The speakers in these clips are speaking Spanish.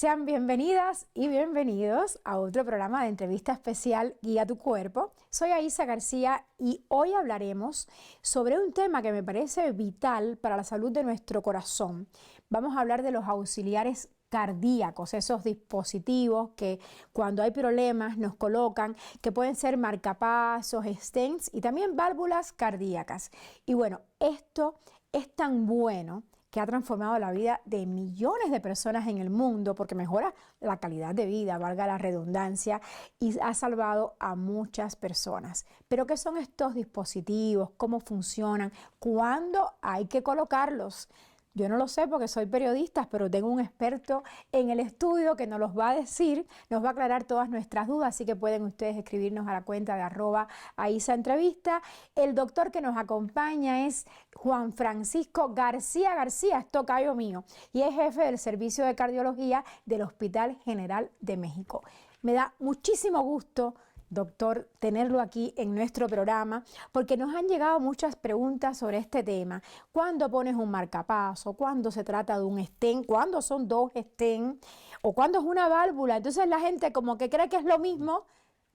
Sean bienvenidas y bienvenidos a otro programa de entrevista especial Guía tu Cuerpo. Soy Aisa García y hoy hablaremos sobre un tema que me parece vital para la salud de nuestro corazón. Vamos a hablar de los auxiliares cardíacos, esos dispositivos que cuando hay problemas nos colocan, que pueden ser marcapasos, stents y también válvulas cardíacas. Y bueno, esto es tan bueno que ha transformado la vida de millones de personas en el mundo porque mejora la calidad de vida, valga la redundancia, y ha salvado a muchas personas. Pero ¿qué son estos dispositivos? ¿Cómo funcionan? ¿Cuándo hay que colocarlos? Yo no lo sé porque soy periodista, pero tengo un experto en el estudio que nos los va a decir, nos va a aclarar todas nuestras dudas, así que pueden ustedes escribirnos a la cuenta de @AisaEntrevista. El doctor que nos acompaña es Juan Francisco García García, es tocayo mío, y es jefe del Servicio de Cardiología del Hospital General de México. Me da muchísimo gusto, doctor, tenerlo aquí en nuestro programa, porque nos han llegado muchas preguntas sobre este tema. ¿Cuándo pones un marcapaso? ¿Cuándo se trata de un stent? ¿Cuándo son dos stents? ¿O cuándo es una válvula? Entonces la gente como que cree que es lo mismo,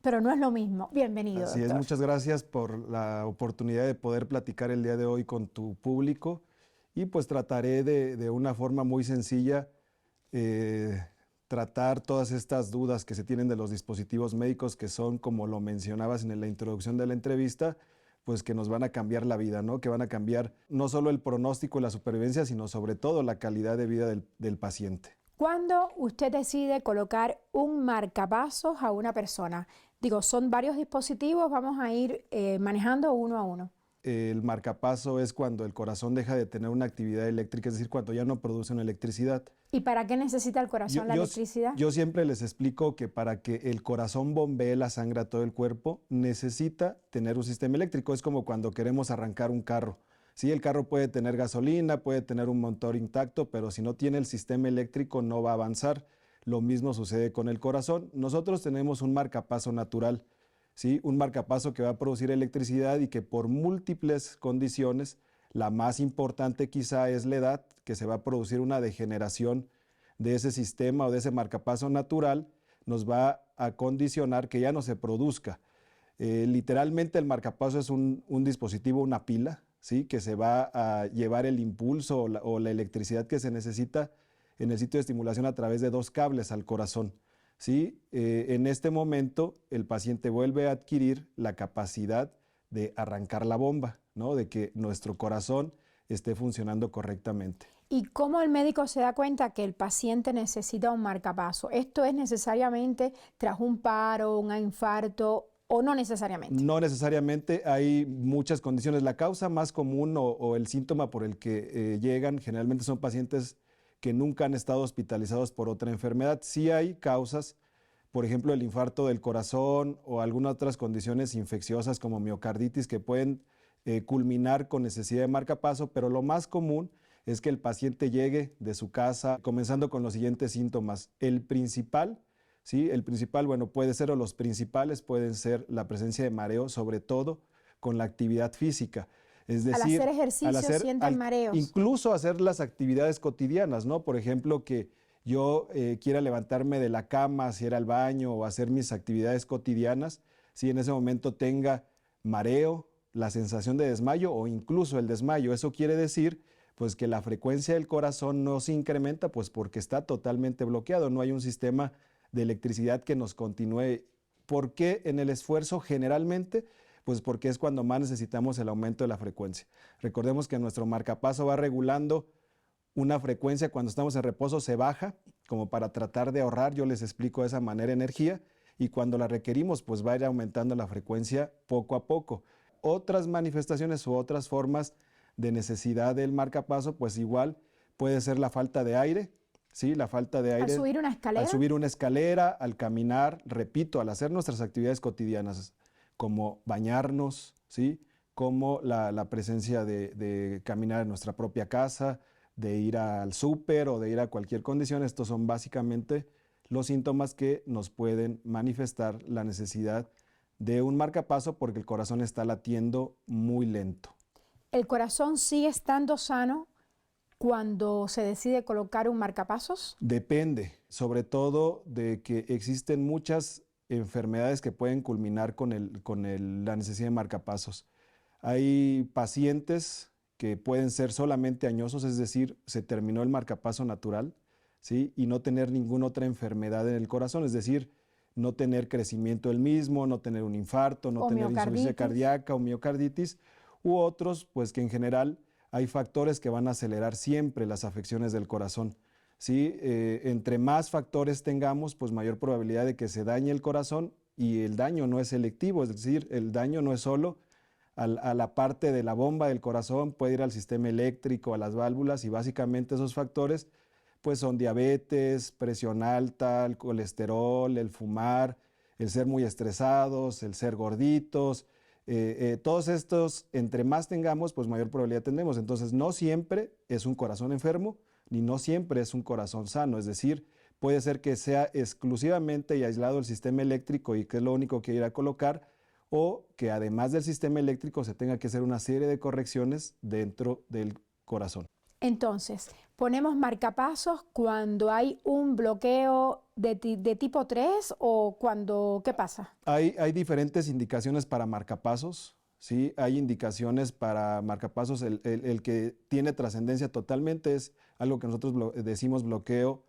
pero no es lo mismo. Bienvenido, Así doctor. es, muchas gracias por la oportunidad de poder platicar el día de hoy con tu público y pues trataré de una forma muy sencilla tratar todas estas dudas que se tienen de los dispositivos médicos que son, como lo mencionabas en la introducción de la entrevista, pues que nos van a cambiar la vida, ¿no? Que van a cambiar no solo el pronóstico y la supervivencia, sino sobre todo la calidad de vida del paciente. ¿Cuándo usted decide colocar un marcapasos a una persona? Digo, son varios dispositivos, vamos a ir manejando uno a uno. El marcapaso es cuando el corazón deja de tener una actividad eléctrica, es decir, cuando ya no produce una electricidad. ¿Y para qué necesita el corazón la electricidad? Yo siempre les explico que para que el corazón bombee la sangre a todo el cuerpo, necesita tener un sistema eléctrico. Es como cuando queremos arrancar un carro. Sí, el carro puede tener gasolina, puede tener un motor intacto, pero si no tiene el sistema eléctrico no va a avanzar. Lo mismo sucede con el corazón. Nosotros tenemos un marcapaso natural, ¿sí? Un marcapaso que va a producir electricidad y que por múltiples condiciones, la más importante quizá es la edad, que se va a producir una degeneración de ese sistema o de ese marcapaso natural, nos va a condicionar que ya no se produzca. Literalmente el marcapaso es un dispositivo, una pila, ¿sí? Que se va a llevar el impulso o la electricidad que se necesita en el sitio de estimulación a través de dos cables al corazón. ¿Sí? En este momento el paciente vuelve a adquirir la capacidad de arrancar la bomba, ¿no? De que nuestro corazón esté funcionando correctamente. ¿Y cómo el médico se da cuenta que el paciente necesita un marcapaso? ¿Esto es necesariamente tras un paro, un infarto o no necesariamente? No necesariamente, hay muchas condiciones. La causa más común o el síntoma por el que llegan generalmente son pacientes que nunca han estado hospitalizados por otra enfermedad. Sí hay causas, por ejemplo, el infarto del corazón o algunas otras condiciones infecciosas como miocarditis que pueden culminar con necesidad de marcapaso, pero lo más común es que el paciente llegue de su casa comenzando con los siguientes síntomas. El principal, ¿sí? El principal, bueno, puede ser o los principales pueden ser la presencia de mareo, sobre todo con la actividad física. Es decir, al hacer ejercicio sienten mareos. Incluso hacer las actividades cotidianas, ¿no? Por ejemplo, que yo quiera levantarme de la cama, hacer al baño o hacer mis actividades cotidianas, si en ese momento tenga mareo, la sensación de desmayo o incluso el desmayo. Eso quiere decir pues que la frecuencia del corazón no se incrementa pues porque está totalmente bloqueado, no hay un sistema de electricidad que nos continúe. ¿Por qué en el esfuerzo generalmente? Pues porque es cuando más necesitamos el aumento de la frecuencia. Recordemos que nuestro marcapaso va regulando una frecuencia, cuando estamos en reposo se baja, como para tratar de ahorrar, yo les explico de esa manera energía, y cuando la requerimos, pues va a ir aumentando la frecuencia poco a poco. Otras manifestaciones u otras formas de necesidad del marcapaso, pues igual puede ser la falta de aire, ¿sí? La falta de aire. ¿Al subir una escalera? Al subir una escalera, al caminar, repito, al hacer nuestras actividades cotidianas, como bañarnos, ¿sí? Como la presencia de caminar en nuestra propia casa, de ir al súper o de ir a cualquier condición. Estos son básicamente los síntomas que nos pueden manifestar la necesidad de un marcapaso porque el corazón está latiendo muy lento. ¿El corazón sigue estando sano cuando se decide colocar un marcapasos? Depende. sobre todo de que existen muchas enfermedades que pueden culminar con la necesidad de marcapasos. Hay pacientes que pueden ser solamente añosos, es decir, se terminó el marcapaso natural, ¿sí? Y no tener ninguna otra enfermedad en el corazón, es decir, no tener crecimiento del mismo, no tener un infarto, no O tener insuficiencia miocarditis. cardíaca o miocarditis, u otros, pues que en general hay factores que van a acelerar siempre las afecciones del corazón. ¿Sí? Entre más factores tengamos, pues mayor probabilidad de que se dañe el corazón, y el daño no es selectivo, es decir, el daño no es solo a la parte de la bomba del corazón, puede ir al sistema eléctrico, a las válvulas, y básicamente esos factores pues son diabetes, presión alta, el colesterol, el fumar, el ser muy estresados, el ser gorditos. Todos estos, entre más tengamos, pues mayor probabilidad tendremos. Entonces, no siempre es un corazón enfermo, ni no siempre es un corazón sano. Es decir, puede ser que sea exclusivamente y aislado el sistema eléctrico y que es lo único que ir a colocar, o que además del sistema eléctrico se tenga que hacer una serie de correcciones dentro del corazón. Entonces, ponemos marcapasos cuando hay un bloqueo de tipo 3 o cuando, ¿qué pasa? Hay diferentes indicaciones para marcapasos, ¿sí? Hay indicaciones para marcapasos, el que tiene trascendencia totalmente es algo que nosotros decimos bloqueo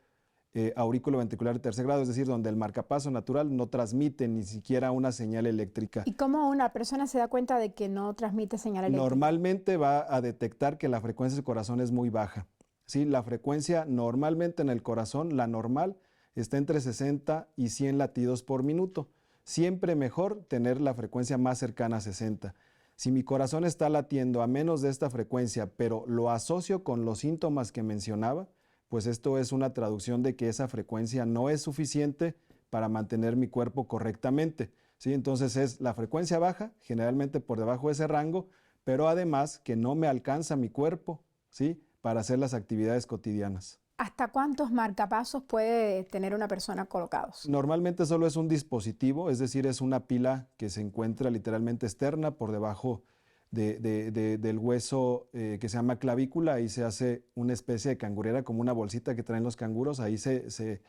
aurículo-ventricular de tercer grado, es decir, donde el marcapaso natural no transmite ni siquiera una señal eléctrica. ¿Y cómo una persona se da cuenta de que no transmite señal eléctrica? Normalmente va a detectar que la frecuencia del corazón es muy baja. ¿Sí? La frecuencia normalmente en el corazón, la normal, está entre 60 y 100 latidos por minuto. Siempre mejor tener la frecuencia más cercana a 60. Si mi corazón está latiendo a menos de esta frecuencia, pero lo asocio con los síntomas que mencionaba, pues esto es una traducción de que esa frecuencia no es suficiente para mantener mi cuerpo correctamente. ¿Sí? Entonces es la frecuencia baja, generalmente por debajo de ese rango, pero además que no me alcanza mi cuerpo, ¿sí? Para hacer las actividades cotidianas. ¿Hasta cuántos marcapasos puede tener una persona colocados? Normalmente solo es un dispositivo, es decir, es una pila que se encuentra literalmente externa por debajo del hueso que se llama clavícula. Ahí se hace una especie de cangurera, como una bolsita que traen los canguros. Ahí se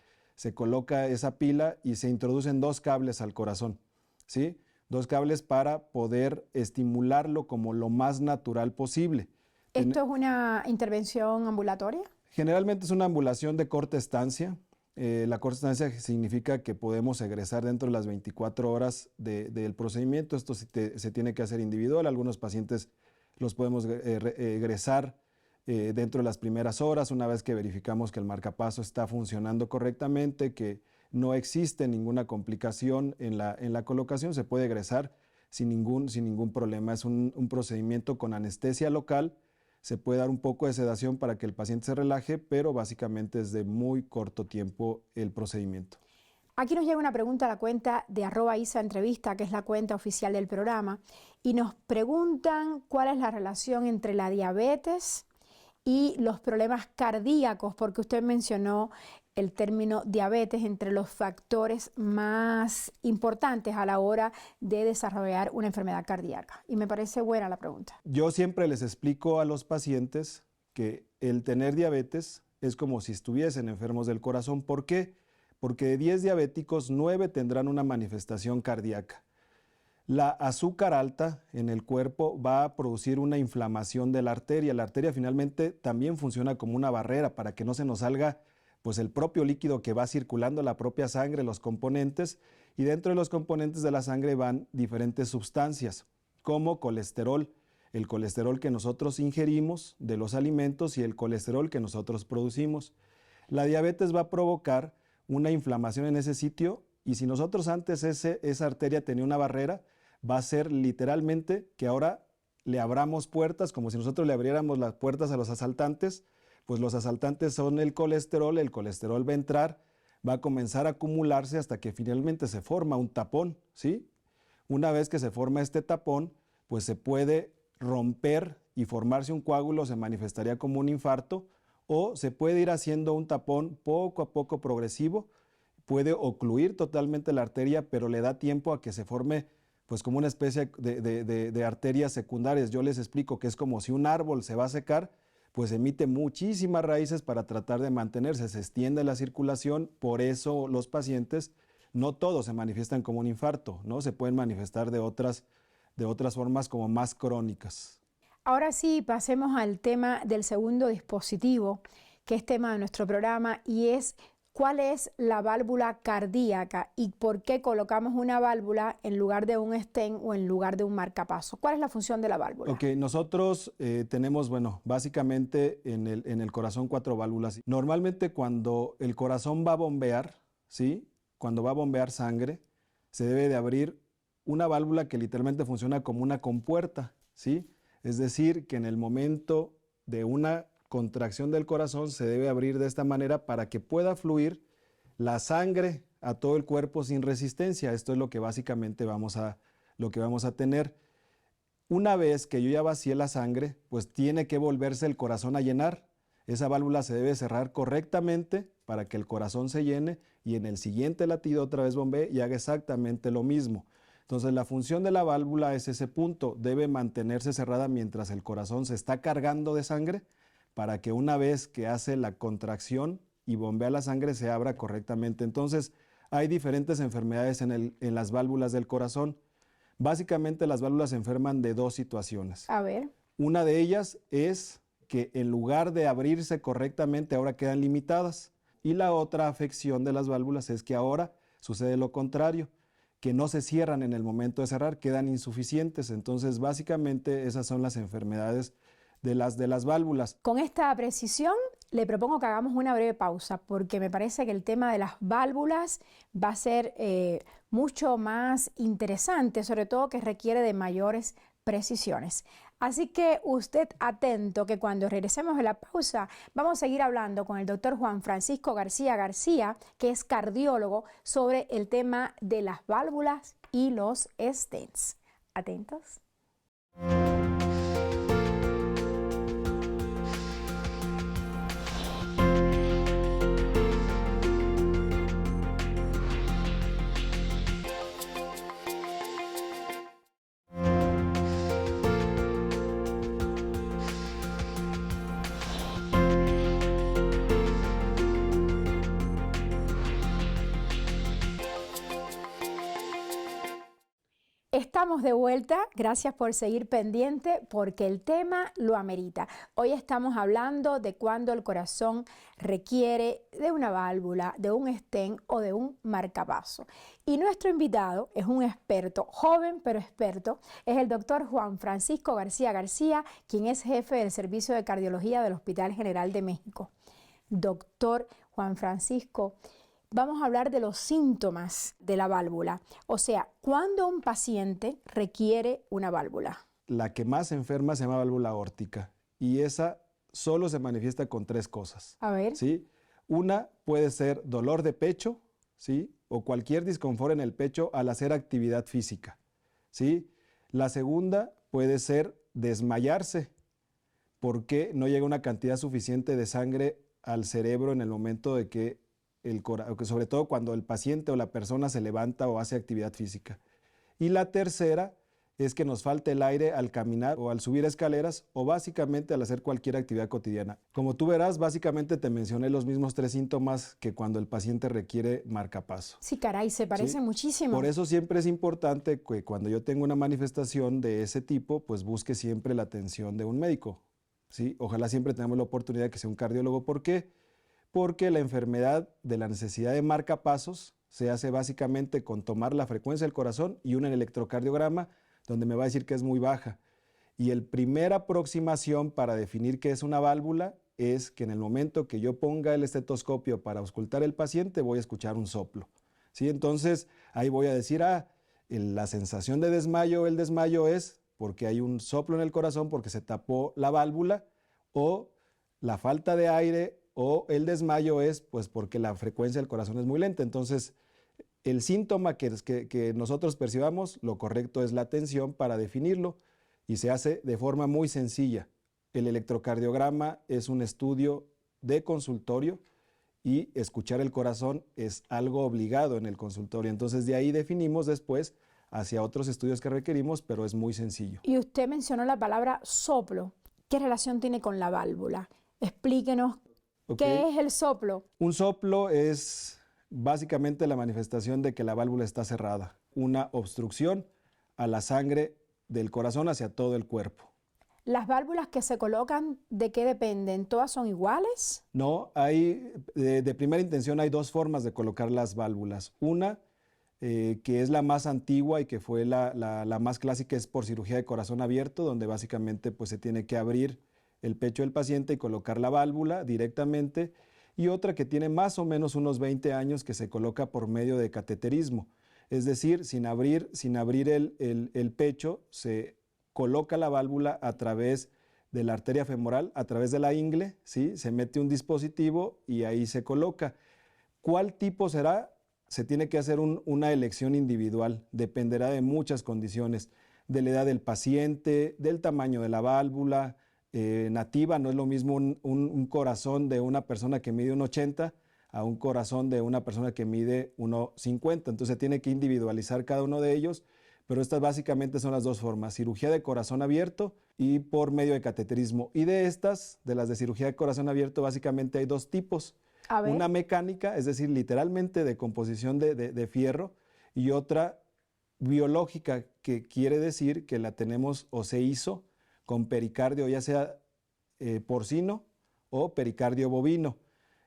coloca esa pila y se introducen 2 cables al corazón, ¿sí? 2 cables para poder estimularlo como lo más natural posible. ¿Esto es una intervención ambulatoria? Generalmente es una ambulación de corta estancia. La corta estancia significa que podemos egresar dentro de las 24 horas del procedimiento. Esto se tiene que hacer individual. Algunos pacientes los podemos egresar dentro de las primeras horas, una vez que verificamos que el marcapaso está funcionando correctamente, que no existe ninguna complicación en la colocación, se puede egresar sin ningún problema. Es un procedimiento con anestesia local. Se puede dar un poco de sedación para que el paciente se relaje, pero básicamente es de muy corto tiempo el procedimiento. Aquí nos llega una pregunta a la cuenta de @ISAEntrevista, que es la cuenta oficial del programa, y nos preguntan cuál es la relación entre la diabetes y los problemas cardíacos, porque usted mencionó el término diabetes entre los factores más importantes a la hora de desarrollar una enfermedad cardíaca. Y me parece buena la pregunta. Yo siempre les explico a los pacientes que el tener diabetes es como si estuviesen enfermos del corazón. ¿Por qué? Porque de 10 diabéticos, 9 tendrán una manifestación cardíaca. La azúcar alta en el cuerpo va a producir una inflamación de la arteria. La arteria finalmente también funciona como una barrera para que no se nos salga pues el propio líquido que va circulando, la propia sangre, los componentes, y dentro de los componentes de la sangre van diferentes sustancias, como colesterol, el colesterol que nosotros ingerimos de los alimentos y el colesterol que nosotros producimos. La diabetes va a provocar una inflamación en ese sitio, y si nosotros antes esa arteria tenía una barrera, va a ser literalmente que ahora le abramos puertas, como si nosotros le abriéramos las puertas a los asaltantes. Pues los asaltantes son el colesterol va a entrar, va a comenzar a acumularse hasta que finalmente se forma un tapón, ¿sí? Una vez que se forma este tapón, pues se puede romper y formarse un coágulo, se manifestaría como un infarto, o se puede ir haciendo un tapón poco a poco progresivo, puede ocluir totalmente la arteria, pero le da tiempo a que se forme pues como una especie de arterias secundarias. Yo les explico que es como si un árbol se va a secar, pues emite muchísimas raíces para tratar de mantenerse, se extiende la circulación, por eso los pacientes, no todos se manifiestan como un infarto, ¿no? Se pueden manifestar de otras formas como más crónicas. Ahora sí, pasemos al tema del segundo dispositivo, que es tema de nuestro programa, y es cuál es la válvula cardíaca y por qué colocamos una válvula en lugar de un stent o en lugar de un marcapaso. ¿Cuál es la función de la válvula? Ok, nosotros tenemos, básicamente en el corazón 4 válvulas. Normalmente cuando el corazón va a bombear, ¿sí? Cuando va a bombear sangre, se debe de abrir una válvula que literalmente funciona como una compuerta, ¿sí? Es decir, que en el momento de una contracción del corazón se debe abrir de esta manera para que pueda fluir la sangre a todo el cuerpo sin resistencia. Esto es lo que básicamente vamos a tener. Una vez que yo ya vacié la sangre, pues tiene que volverse el corazón a llenar. Esa válvula se debe cerrar correctamente para que el corazón se llene y en el siguiente latido otra vez bombee y haga exactamente lo mismo. Entonces la función de la válvula es ese punto, debe mantenerse cerrada mientras el corazón se está cargando de sangre para que una vez que hace la contracción y bombea la sangre se abra correctamente. Entonces hay diferentes enfermedades en las válvulas del corazón. Básicamente las válvulas se enferman de dos situaciones. A ver. Una de ellas es que en lugar de abrirse correctamente ahora quedan limitadas. Y la otra afección de las válvulas es que ahora sucede lo contrario, que no se cierran en el momento de cerrar, quedan insuficientes. Entonces básicamente esas son las enfermedades de las válvulas. Con esta precisión le propongo que hagamos una breve pausa porque me parece que el tema de las válvulas va a ser mucho más interesante, sobre todo que requiere de mayores precisiones. Así que usted atento que cuando regresemos de la pausa vamos a seguir hablando con el doctor Juan Francisco García García, que es cardiólogo, sobre el tema de las válvulas y los stents. ¿Atentos? Estamos de vuelta, gracias por seguir pendiente porque el tema lo amerita. Hoy estamos hablando de cuando el corazón requiere de una válvula, de un stent o de un marcapaso. Y nuestro invitado es un experto, joven pero experto, es el doctor Juan Francisco García García, quien es jefe del Servicio de Cardiología del Hospital General de México. Doctor Juan Francisco, vamos a hablar de los síntomas de la válvula, o sea, ¿cuándo un paciente requiere una válvula? La que más enferma se llama válvula aórtica y esa solo se manifiesta con tres cosas. A ver. ¿Sí? Una puede ser dolor de pecho, ¿sí? O cualquier disconfort en el pecho al hacer actividad física, ¿sí? La segunda puede ser desmayarse porque no llega una cantidad suficiente de sangre al cerebro en el momento de que sobre todo cuando el paciente o la persona se levanta o hace actividad física. Y la tercera es que nos falte el aire al caminar o al subir escaleras o básicamente al hacer cualquier actividad cotidiana. Como tú verás, básicamente te mencioné los mismos tres síntomas que cuando el paciente requiere marcapaso. Sí, caray, se parecen muchísimo. Por eso siempre es importante que cuando yo tengo una manifestación de ese tipo, pues busque siempre la atención de un médico, ¿sí? Ojalá siempre tengamos la oportunidad de que sea un cardiólogo. ¿Por qué? Porque la enfermedad de la necesidad de marcapasos se hace básicamente con tomar la frecuencia del corazón y un electrocardiograma donde me va a decir que es muy baja. Y la primera aproximación para definir qué es una válvula es que en el momento que yo ponga el estetoscopio para auscultar al paciente voy a escuchar un soplo, ¿sí? Entonces ahí voy a decir, la sensación de desmayo, el desmayo es porque hay un soplo en el corazón porque se tapó la válvula, o la falta de aire o el desmayo es pues porque la frecuencia del corazón es muy lenta. Entonces, el síntoma que nosotros percibamos, lo correcto es la atención para definirlo y se hace de forma muy sencilla. El electrocardiograma es un estudio de consultorio y escuchar el corazón es algo obligado en el consultorio. Entonces, de ahí definimos después hacia otros estudios que requerimos, pero es muy sencillo. Y usted mencionó la palabra soplo. ¿qué relación tiene con la válvula? Explíquenos ¿Ok? qué es el soplo. Un soplo es básicamente la manifestación de que la válvula está cerrada, una obstrucción a la sangre del corazón hacia todo el cuerpo. ¿Las válvulas que se colocan, de qué dependen? ¿Todas son iguales? No, hay, de primera intención hay dos formas de colocar las válvulas. Una, que es la más antigua y que fue la más clásica, es por cirugía de corazón abierto, donde básicamente pues, se tiene que abrir el pecho del paciente y colocar la válvula directamente. Y otra que tiene más o menos unos 20 años, que se coloca por medio de cateterismo. Es decir, sin abrir el pecho, se coloca la válvula a través de la arteria femoral, a través de la ingle, ¿sí? Se mete un dispositivo y ahí se coloca. ¿Cuál tipo será? Se tiene que hacer una elección individual, dependerá de muchas condiciones, de la edad del paciente, del tamaño de la válvula nativa. No es lo mismo un corazón de una persona que mide 1,80 a un corazón de una persona que mide 1,50. Entonces se tiene que individualizar cada uno de ellos, pero estas básicamente son las dos formas: cirugía de corazón abierto y por medio de cateterismo. Y de las de cirugía de corazón abierto, básicamente hay dos tipos. A ver. Una mecánica, es decir, literalmente de composición de fierro, y otra biológica, que quiere decir que la tenemos o se hizo con pericardio, ya sea porcino o pericardio bovino.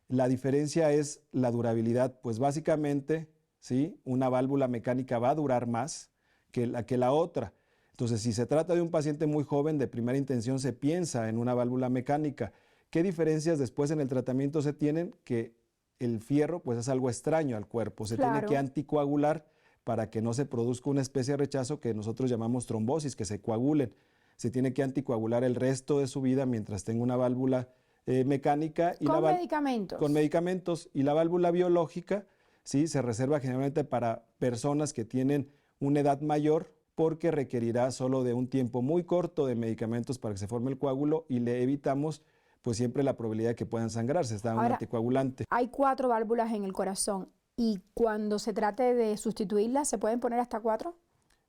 La diferencia es la durabilidad, pues básicamente, ¿sí? Una válvula mecánica va a durar más que la otra. Entonces, si se trata de un paciente muy joven, de primera intención se piensa en una válvula mecánica. ¿Qué diferencias después en el tratamiento se tienen? Que el fierro pues es algo extraño al cuerpo, se tiene que anticoagular para que no se produzca una especie de rechazo que nosotros llamamos trombosis, que se coagulen. Se tiene que anticoagular el resto de su vida mientras tenga una válvula mecánica. Y ¿Con medicamentos? Con medicamentos. Y la válvula biológica, ¿sí? Se reserva generalmente para personas que tienen una edad mayor, porque requerirá solo de un tiempo muy corto de medicamentos para que se forme el coágulo, y le evitamos pues siempre la probabilidad de que puedan sangrarse, está un anticoagulante. Hay 4 válvulas en el corazón y cuando se trate de sustituirlas, ¿se pueden poner hasta 4?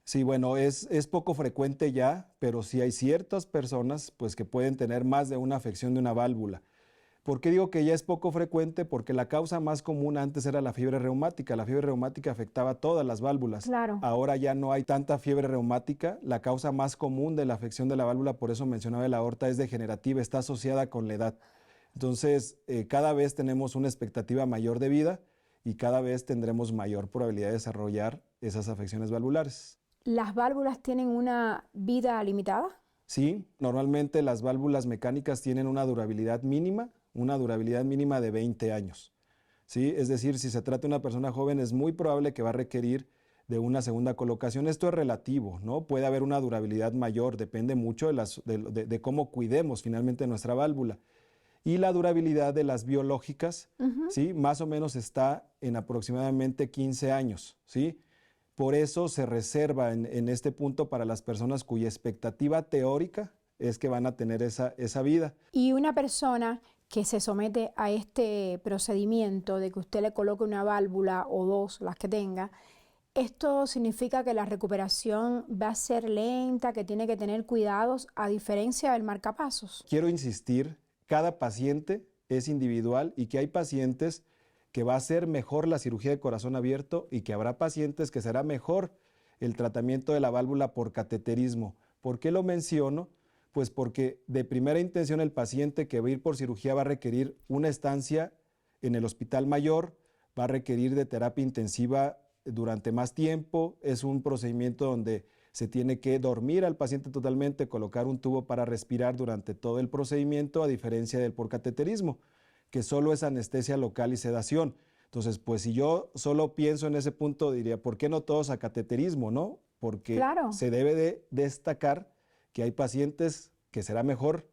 Sí, bueno, es poco frecuente ya, pero sí hay ciertas personas pues que pueden tener más de una afección de una válvula. ¿Por qué digo que ya es poco frecuente? Porque la causa más común antes era la fiebre reumática. La fiebre reumática afectaba todas las válvulas. Claro. Ahora ya no hay tanta fiebre reumática. La causa más común de la afección de la válvula, por eso mencionaba la aorta, es degenerativa, está asociada con la edad. Entonces, cada vez tenemos una expectativa mayor de vida y cada vez tendremos mayor probabilidad de desarrollar esas afecciones valvulares. ¿Las válvulas tienen una vida limitada? Sí, normalmente las válvulas mecánicas tienen una durabilidad mínima de 20 años. ¿Sí? Es decir, si se trata de una persona joven, es muy probable que va a requerir de una segunda colocación. Esto es relativo, ¿no? Puede haber una durabilidad mayor, depende mucho de cómo cuidemos finalmente nuestra válvula. Y la durabilidad de las biológicas, ¿sí? Más o menos está en aproximadamente 15 años, ¿sí? Por eso se reserva en este punto para las personas cuya expectativa teórica es que van a tener esa vida. Y una persona que se somete a este procedimiento de que usted le coloque una válvula o 2, las que tenga, ¿esto significa que la recuperación va a ser lenta, que tiene que tener cuidados a diferencia del marcapasos? Quiero insistir, cada paciente es individual y que hay pacientes que va a ser mejor la cirugía de corazón abierto y que habrá pacientes que será mejor el tratamiento de la válvula por cateterismo. ¿Por qué lo menciono? Pues porque de primera intención el paciente que va a ir por cirugía va a requerir una estancia en el hospital mayor, va a requerir de terapia intensiva durante más tiempo. Es un procedimiento donde se tiene que dormir al paciente totalmente, colocar un tubo para respirar durante todo el procedimiento, a diferencia del por cateterismo, que solo es anestesia local y sedación. Entonces, pues si yo solo pienso en ese punto, diría, ¿por qué no todos a cateterismo, no? Porque se debe de destacar que hay pacientes que será mejor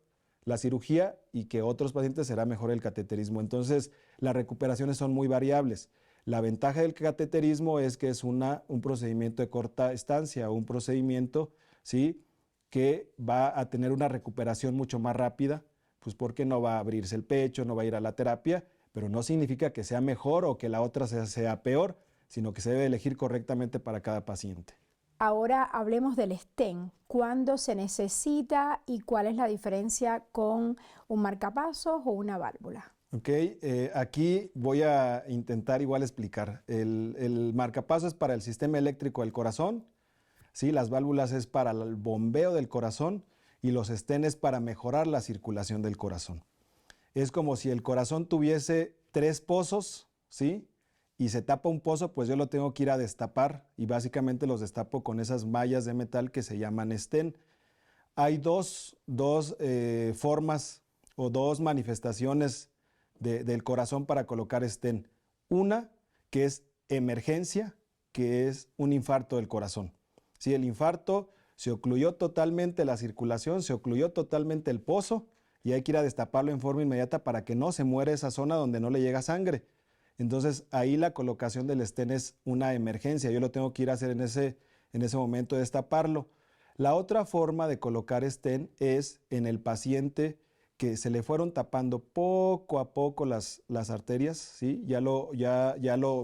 la cirugía y que otros pacientes será mejor el cateterismo. Entonces, las recuperaciones son muy variables. La ventaja del cateterismo es que es un procedimiento de corta estancia, un procedimiento, ¿sí?, que va a tener una recuperación mucho más rápida, pues porque no va a abrirse el pecho, no va a ir a la terapia, pero no significa que sea mejor o que la otra sea peor, sino que se debe elegir correctamente para cada paciente. Ahora hablemos del stent. ¿Cuándo se necesita y cuál es la diferencia con un marcapasos o una válvula? Ok, aquí voy a intentar igual explicar. El marcapaso es para el sistema eléctrico del corazón, ¿sí? Las válvulas es para el bombeo del corazón y los stents es para mejorar la circulación del corazón. Es como si el corazón tuviese 3 pozos, ¿sí? Y se tapa un pozo, pues yo lo tengo que ir a destapar y básicamente los destapo con esas mallas de metal que se llaman stent. Hay dos formas o 2 manifestaciones del corazón para colocar stent. Una que es emergencia, que es un infarto del corazón. Si el infarto se ocluyó totalmente la circulación, se ocluyó totalmente el pozo y hay que ir a destaparlo en forma inmediata para que no se muera esa zona donde no le llega sangre. Entonces ahí la colocación del stent es una emergencia, yo lo tengo que ir a hacer en ese momento de destaparlo. La otra forma de colocar stent es en el paciente que se le fueron tapando poco a poco las arterias, ¿sí? Ya lo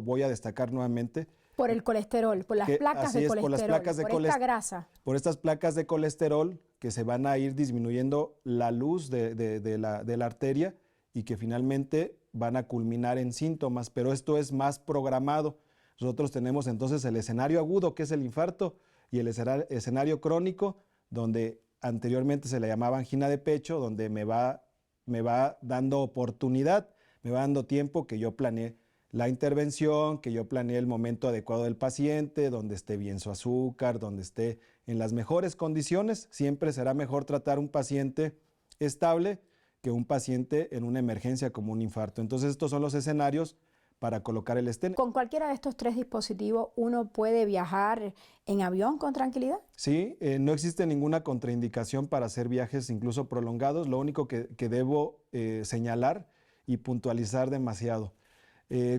voy a destacar nuevamente. Por el colesterol, por las placas de colesterol, por las placas de esta grasa. Por estas placas de colesterol que se van a ir disminuyendo la luz de la arteria y que finalmente van a culminar en síntomas, pero esto es más programado. Nosotros tenemos entonces el escenario agudo, que es el infarto, y el escenario crónico, donde anteriormente se le llamaba angina de pecho, donde me va dando oportunidad, me va dando tiempo que yo planeé la intervención, que yo planeé el momento adecuado del paciente, donde esté bien su azúcar, donde esté en las mejores condiciones. Siempre será mejor tratar un paciente estable que un paciente en una emergencia como un infarto. Entonces estos son los escenarios para colocar el stent. ¿Con cualquiera de estos 3 dispositivos uno puede viajar en avión con tranquilidad? Sí, no existe ninguna contraindicación para hacer viajes incluso prolongados. Lo único que debo señalar y puntualizar demasiado.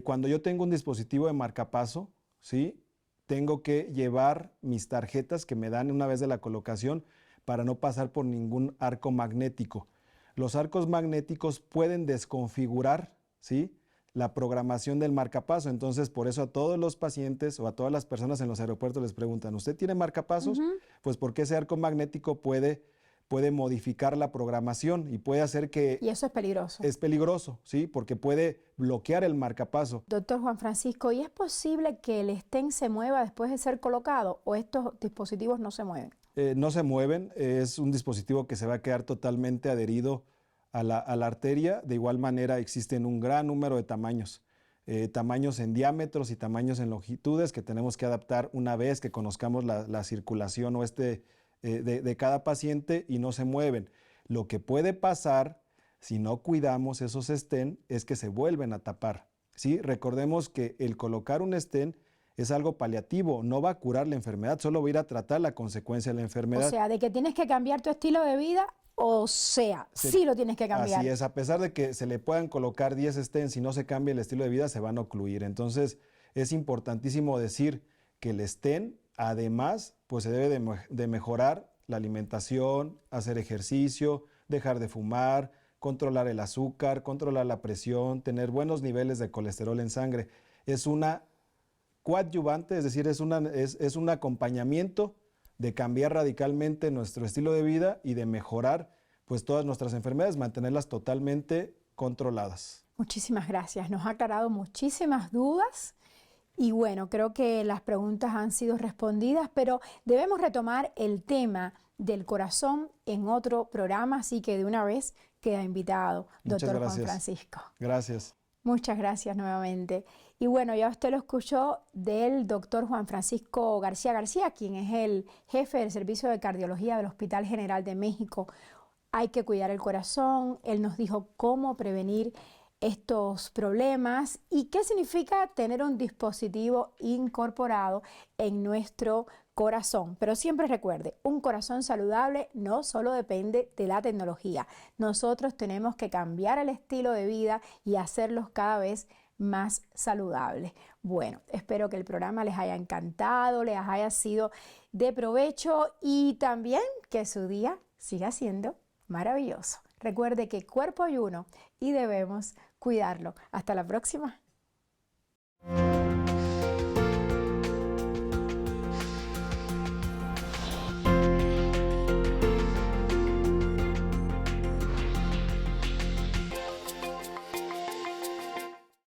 Cuando yo tengo un dispositivo de marcapaso, ¿sí? Tengo que llevar mis tarjetas que me dan una vez de la colocación para no pasar por ningún arco magnético. Los arcos magnéticos pueden desconfigurar, ¿sí?, la programación del marcapaso. Entonces, por eso a todos los pacientes o a todas las personas en los aeropuertos les preguntan, ¿usted tiene marcapasos? Pues porque ese arco magnético puede modificar la programación y puede hacer que... Y eso es peligroso. Es peligroso, ¿sí? Porque puede bloquear el marcapaso. Doctor Juan Francisco, ¿y es posible que el stent se mueva después de ser colocado o estos dispositivos no se mueven? No se mueven, es un dispositivo que se va a quedar totalmente adherido a la arteria. De igual manera existen un gran número de tamaños, tamaños en diámetros y tamaños en longitudes que tenemos que adaptar una vez que conozcamos la circulación o de cada paciente y no se mueven. Lo que puede pasar si no cuidamos esos stent es que se vuelven a tapar, ¿sí? Recordemos que el colocar un stent es algo paliativo, no va a curar la enfermedad, solo va a ir a tratar la consecuencia de la enfermedad. O sea, de que tienes que cambiar tu estilo de vida, sí lo tienes que cambiar. Así es, a pesar de que se le puedan colocar 10 stents, si no se cambia el estilo de vida, se van a ocluir. Entonces, es importantísimo decir que el stent, además, pues se debe de mejorar la alimentación, hacer ejercicio, dejar de fumar, controlar el azúcar, controlar la presión, tener buenos niveles de colesterol en sangre. Es una coadyuvante, es decir, es un acompañamiento de cambiar radicalmente nuestro estilo de vida y de mejorar pues todas nuestras enfermedades, mantenerlas totalmente controladas. Muchísimas gracias, nos ha aclarado muchísimas dudas y bueno, creo que las preguntas han sido respondidas, pero debemos retomar el tema del corazón en otro programa, así que de una vez queda invitado, doctor Juan Francisco. Gracias. Muchas gracias nuevamente. Y bueno, ya usted lo escuchó del doctor Juan Francisco García, quien es el jefe del Servicio de Cardiología del Hospital General de México. Hay que cuidar el corazón. Él nos dijo cómo prevenir estos problemas y qué significa tener un dispositivo incorporado en nuestro corazón. Pero siempre recuerde, un corazón saludable no solo depende de la tecnología. Nosotros tenemos que cambiar el estilo de vida y hacerlos cada vez más saludables. Bueno, espero que el programa les haya encantado, les haya sido de provecho y también que su día siga siendo maravilloso. Recuerde que cuerpo hay uno y debemos cuidarlo. Hasta la próxima.